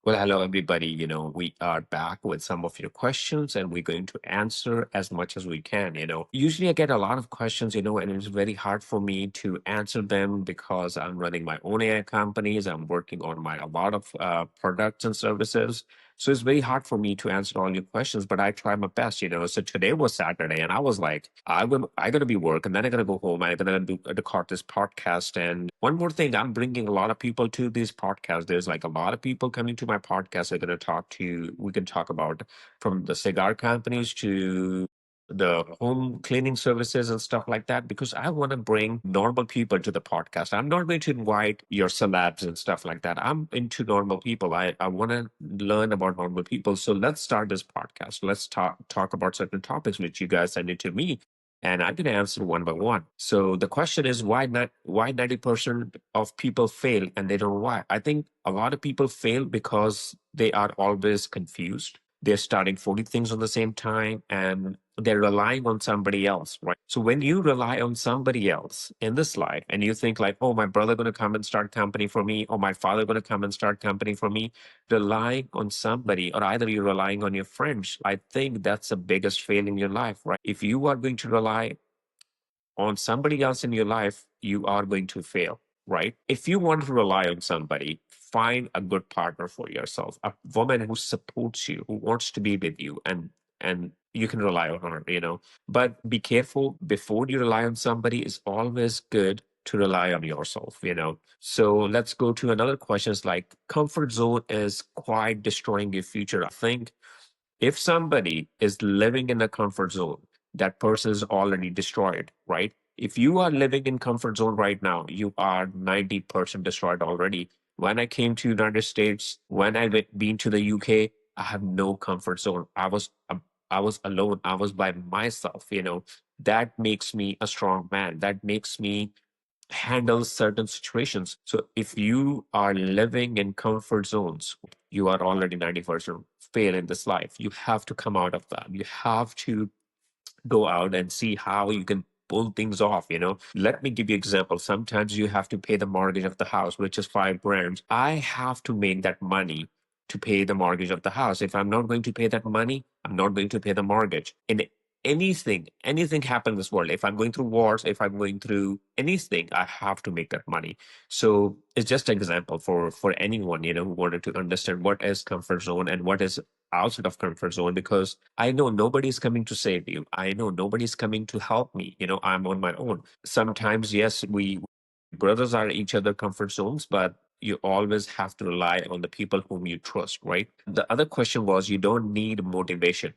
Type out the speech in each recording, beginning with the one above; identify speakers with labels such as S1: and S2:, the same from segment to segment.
S1: Well, hello, everybody. We are back with some of your questions and we're going to answer as much as we can. Usually I get a lot of questions, and it's very hard for me to answer them because I'm running my own AI companies. I'm working on a lot of products and services. So it's very hard for me to answer all your questions, but I try my best. So today was Saturday and I was like, I'm going to be work and then I'm going to go home. I'm going to record this podcast. And one more thing, I'm bringing a lot of people to this podcast. There's like a lot of people coming to my podcast. We can talk about from the cigar companies to the home cleaning services and stuff like that because I want to bring normal people to the podcast. I'm not going to invite your celebs and stuff like that. I'm into normal people. I want to learn about normal people. So let's start this podcast. Let's talk about certain topics which you guys send it to me and I'm going to answer one by one. So the question is why 90% of people fail and they don't know why. I think a lot of people fail because they are always confused. They're starting 40 things on the same time and they're relying on somebody else, right? So when you rely on somebody else in this life and you think like, oh, my brother going to come and start company for me, or my father going to come and start company for me, relying on somebody, or either you're relying on your friends, I think that's the biggest fail in your life, right? If you are going to rely on somebody else in your life, you are going to fail, right? If you want to rely on somebody, find a good partner for yourself, a woman who supports you, who wants to be with you, and you can rely on her. But be careful before you rely on somebody. It's always good to rely on yourself. So let's go to another question. It's like comfort zone is quite destroying your future. I think if somebody is living in a comfort zone, that person is already destroyed, right? If you are living in comfort zone right now, you are 90% destroyed already. When I came to United States, when been to the UK, I have no comfort zone. I was alone. I was by myself. That makes me a strong man. That makes me handle certain situations. So if you are living in comfort zones, you are already 90% fail in this life. You have to come out of that. You have to go out and see how you can pull things off. Let me give you example. Sometimes you have to pay the mortgage of the house, which is 5 grand. I have to make that money to pay the mortgage of the house. If I'm not going to pay that money, I'm not going to pay the mortgage. In anything happen in this world, if I'm going through wars, if I'm going through anything, I have to make that money. So it's just an example for anyone who wanted to understand what is comfort zone and what is outside of comfort zone, because I know nobody's coming to save you. I know nobody's coming to help me. I'm on my own. Sometimes, yes, we brothers are each other comfort zones, but you always have to rely on the people whom you trust, right? The other question was you don't need motivation.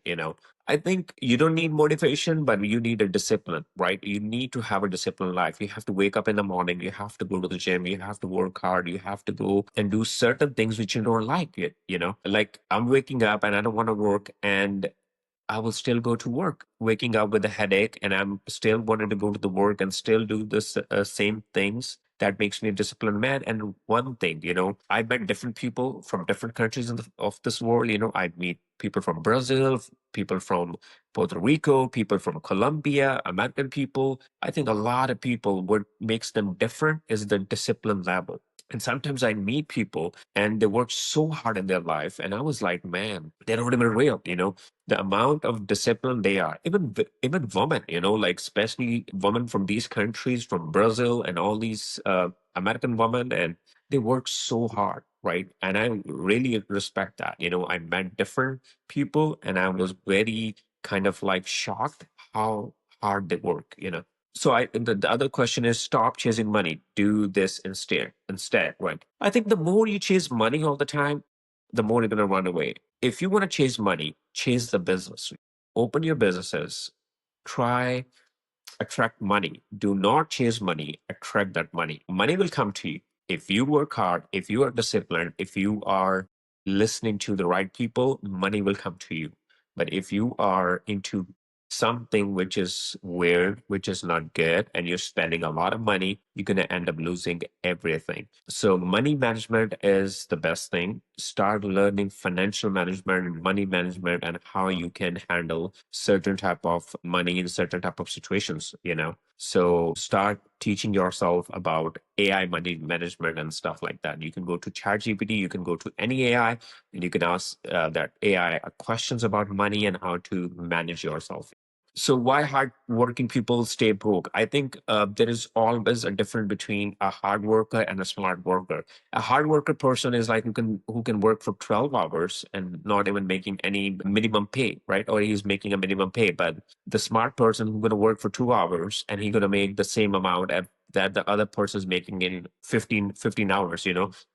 S1: I think you don't need motivation, but you need a discipline, right? You need to have a disciplined life. You have to wake up in the morning. You have to go to the gym. You have to work hard. You have to go and do certain things which you don't like it. Like I'm waking up and I don't want to work and I will still go to work, waking up with a headache, and I'm still wanting to go to the work and still do this same things. That makes me a disciplined man. And one thing, I met different people from different countries of this world. I meet people from Brazil, people from Puerto Rico, people from Colombia, American people. I think a lot of people, what makes them different is the discipline level. And sometimes I meet people and they work so hard in their life. And I was like, man, they're not even real. The amount of discipline they are, even women, like especially women from these countries, from Brazil and all these American women, and they work so hard, right? And I really respect that. I met different people and I was very kind of like shocked how hard they work. So the other question is stop chasing money. Do this instead, right? I think the more you chase money all the time, the more you're gonna run away. If you want to chase money, chase the business. Open your businesses. Try attract money. Do not chase money. Attract that money. Money will come to you if you work hard, if you are disciplined, if you are listening to the right people. Money will come to you. But if you are into something which is weird, which is not good, and you're spending a lot of money, you're going to end up losing everything. So money management is the best thing. Start learning financial management, money management, and how you can handle certain type of money in certain type of situations. So start teaching yourself about AI money management and stuff like that. You can go to ChatGPT, you can go to any AI, and you can ask that AI questions about money and how to manage yourself. So why hard working people stay broke? I think there is always a difference between a hard worker and a smart worker. A hard worker person is like who can work for 12 hours and not even making any minimum pay, right? Or he's making a minimum pay. But the smart person who's going to work for 2 hours and he's going to make the same amount that the other person is making in 15 hours,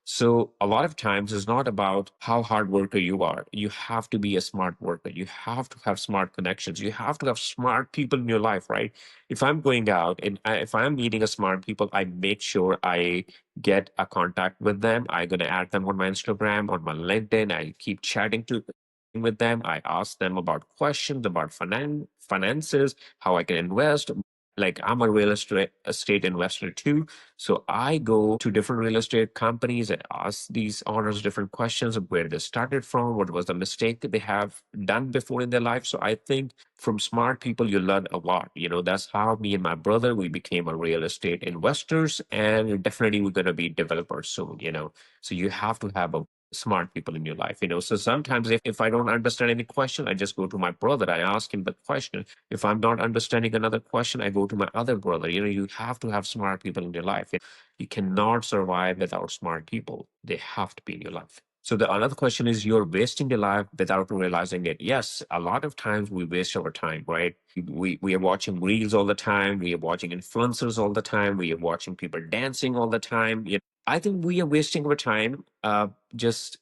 S1: so a lot of times it's not about how hard worker you are. You have to be a smart worker. You have to have smart connections. You have to have smart people in your life, right? If I'm going out and if I'm meeting a smart people, I make sure I get a contact with them. I'm gonna add them on my Instagram, on my LinkedIn. I keep chatting to with them. I ask them about questions about finances, how I can invest. Like I'm a real estate investor too. So I go to different real estate companies and ask these owners different questions of where they started from, what was the mistake that they have done before in their life. So I think from smart people, you learn a lot. That's how me and my brother, we became a real estate investors, and definitely we're going to be developers soon. So you have to have a smart people in your life. So sometimes if I don't understand any question, I just go to my brother. I ask him the question. If I'm not understanding another question, I go to my other brother. You have to have smart people in your life. You cannot survive without smart people. They have to be in your life. So the another question is, you're wasting your life without realizing it. Yes, a lot of times we waste our time, right? We are watching reels all the time. We are watching influencers all the time. We are watching people dancing all the time. I think we are wasting our time just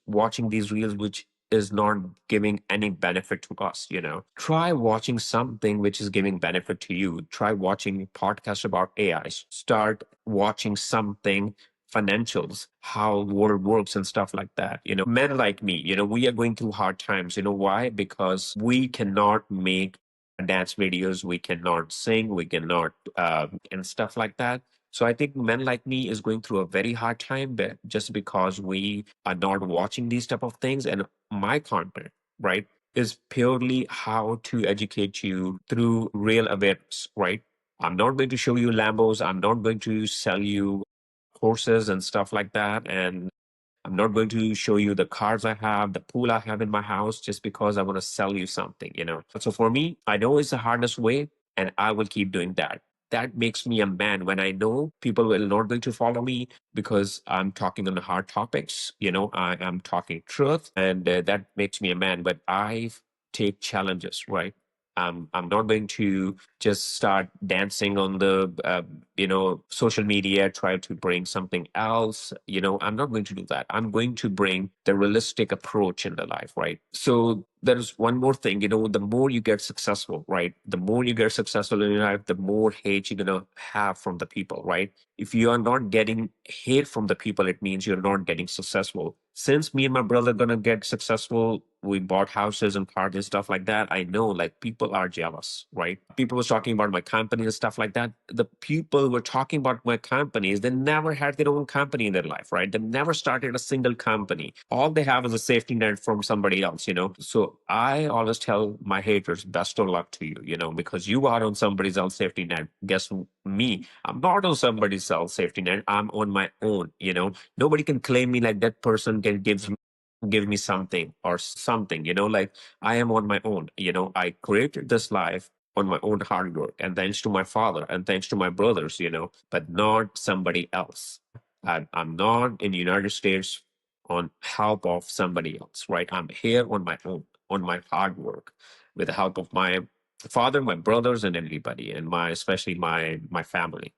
S1: watching these reels, which is not giving any benefit to us. Try watching something which is giving benefit to you. Try watching podcasts about AI. Start watching something financials, how the world works and stuff like that. Men like me, we are going through hard times. Why? Because we cannot make dance videos, we cannot sing, we cannot and stuff like that. So I think men like me is going through a very hard time, but just because we are not watching these type of things. And my content, right, is purely how to educate you through real awareness, right? I'm not going to show you Lambos. I'm not going to sell you horses and stuff like that. And I'm not going to show you the cars I have, the pool I have in my house, just because I want to sell you something. So for me, I know it's the hardest way, and I will keep doing that. That makes me a man when I know people will not going to follow me because I'm talking on the hard topics. I am talking truth, and that makes me a man. But I take challenges, right? I'm not going to just start dancing on the social media, try to bring something else. I'm not going to do that. I'm going to bring the realistic approach in the life, right? So there's one more thing. The more you get successful, right, the more you get successful in your life, the more hate you're going to have from the people, right? If you are not getting hate from the people, it means you're not getting successful. Since me and my brother gonna get successful, we bought houses and cars and stuff like that. I know, like, people are jealous, right? People was talking about my company and stuff like that. The people were talking about my companies. They never had their own company in their life, right? They never started a single company. All they have is a safety net from somebody else. So I always tell my haters, best of luck to you, because you are on somebody else's safety net. Guess me, I'm not on somebody else's safety net. I'm on my own. Nobody can claim me like that person can give me something or something. Like, I am on my own. I created this life on my own hard work, and thanks to my father and thanks to my brothers, but not somebody else. I'm not in the United States on help of somebody else, right? I'm here on my own, on my hard work, with the help of my father, my brothers, and everybody, and especially my family.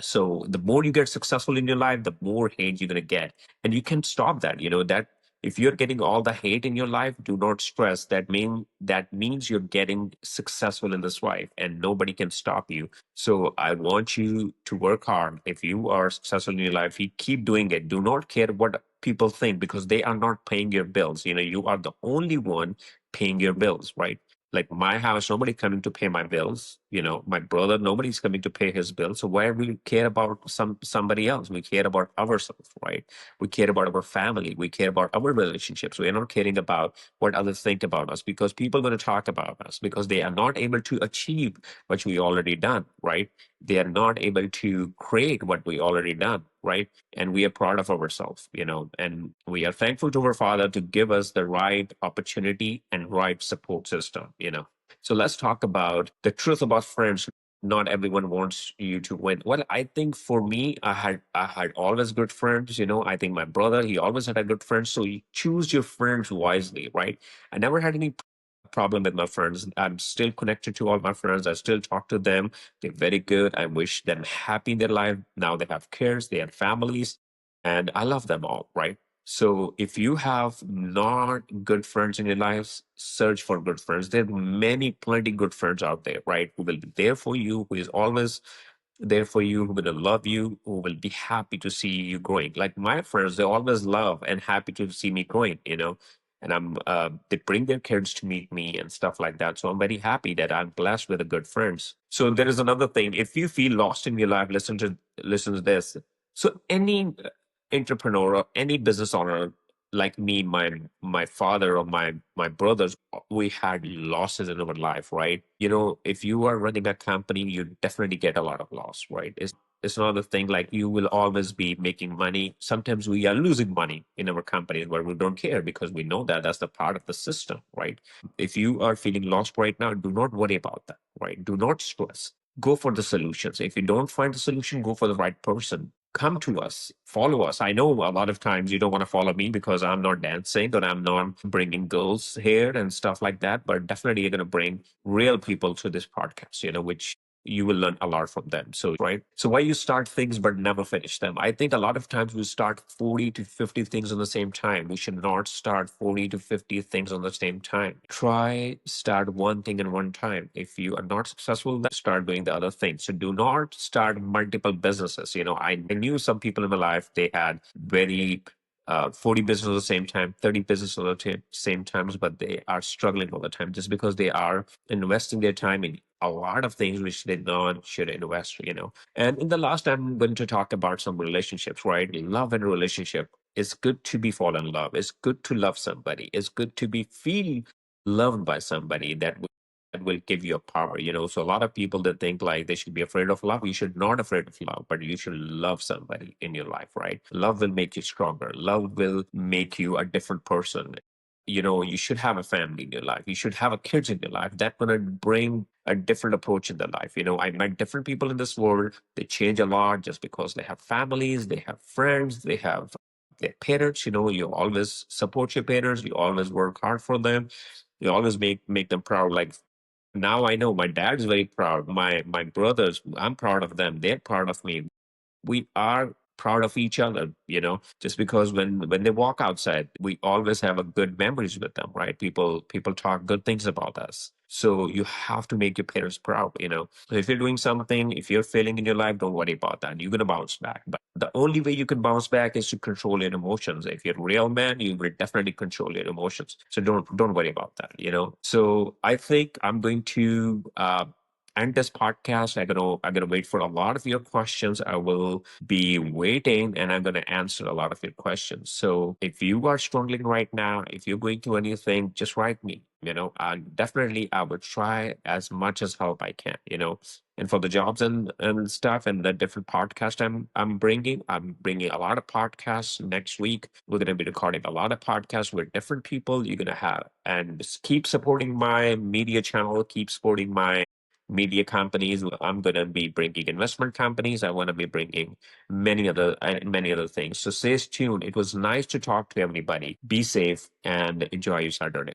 S1: So the more you get successful in your life, the more hate you're gonna get, and you can stop that. That if you're getting all the hate in your life, do not stress. That means you're getting successful in this life, and nobody can stop you. So I want you to work hard. If you are successful in your life, you keep doing it. Do not care what people think, because they are not paying your bills. You are the only one paying your bills, right? Like my house, nobody coming to pay my bills. My brother, nobody's coming to pay his bill. So why we care about somebody else? We care about ourselves, right? We care about our family. We care about our relationships. We are not caring about what others think about us, because people are going to talk about us because they are not able to achieve what we already done, right? They are not able to create what we already done, right? And we are proud of ourselves, and we are thankful to our Father to give us the right opportunity and right support system. So let's talk about the truth about friends. Not everyone wants you to win. Well, I think for me, I had always good friends. I think my brother, he always had a good friend. So you choose your friends wisely, right? I never had any problem with my friends. I'm still connected to all my friends. I still talk to them. They're very good. I wish them happy in their life. Now they have kids, they have families, and I love them all, right? So if you have not good friends in your lives, search for good friends. There are plenty good friends out there, right? Who will be there for you, who is always there for you, who will love you, who will be happy to see you growing. Like my friends, they always love and happy to see me growing. And they bring their kids to meet me and stuff like that. So I'm very happy that I'm blessed with a good friends. So there is another thing. If you feel lost in your life, listen to this. So any entrepreneur or any business owner like me, my father or my brothers, we had losses in our life, right? If you are running a company, you definitely get a lot of loss, right? It's not the thing like you will always be making money. Sometimes we are losing money in our companies where we don't care because we know that that's the part of the system, right? If you are feeling lost right now, do not worry about that, right? Do not stress. Go for the solutions. If you don't find the solution, go for the right person. Come to us, follow us. I know a lot of times you don't want to follow me because I'm not dancing or I'm not bringing girls here and stuff like that, but definitely you're going to bring real people to this podcast, which you will learn a lot from them. So, right. So why you start things but never finish them? I think a lot of times we start 40 to 50 things on the same time. We should not start 40 to 50 things on the same time. Try start one thing in one time. If you are not successful, then start doing the other thing. So do not start multiple businesses. I knew some people in my life, they had very 40 businesses at the same time, 30 businesses at the same times, but they are struggling all the time just because they are investing their time in a lot of things which they not should invest. And in the last, I'm going to talk about some relationships, right? Love and relationship. It's good to be fall in love. It's good to love somebody. It's good to be feel loved by somebody that will give you a power. So a lot of people that think like they should be afraid of love. You should not afraid of love, but you should love somebody in your life, right? Love will make you stronger. Love will make you a different person. You should have a family in your life. You should have a kids in your life. That's gonna bring a different approach in their life. I met different people in this world. They change a lot just because they have families, they have friends, they have their parents. You always support your parents. You always work hard for them. You always make them proud. Like now I know my dad's very proud. My brothers, I'm proud of them. They're proud of me. We are proud of each other, just because when they walk outside, we always have a good memories with them, right? People talk good things about us. So you have to make your parents proud. So if you're doing something, if you're failing in your life, don't worry about that. You're gonna bounce back. But the only way you can bounce back is to control your emotions. If you're a real man, you will definitely control your emotions. So don't worry about that. So I think I'm going to end this podcast. I'm gonna wait for a lot of your questions. I will be waiting and I'm gonna answer a lot of your questions. So if you are struggling right now, if you're going through anything, just write me. And definitely I will try as much as help I can. And for the jobs and stuff and the different podcast I'm bringing a lot of podcasts next week. We're gonna be recording a lot of podcasts with different people you're gonna have. And just keep supporting my media channel, keep supporting my media companies. I'm going to be bringing investment companies. I want to be bringing many other things. So stay tuned. It was nice to talk to everybody. Be safe and enjoy your Saturday.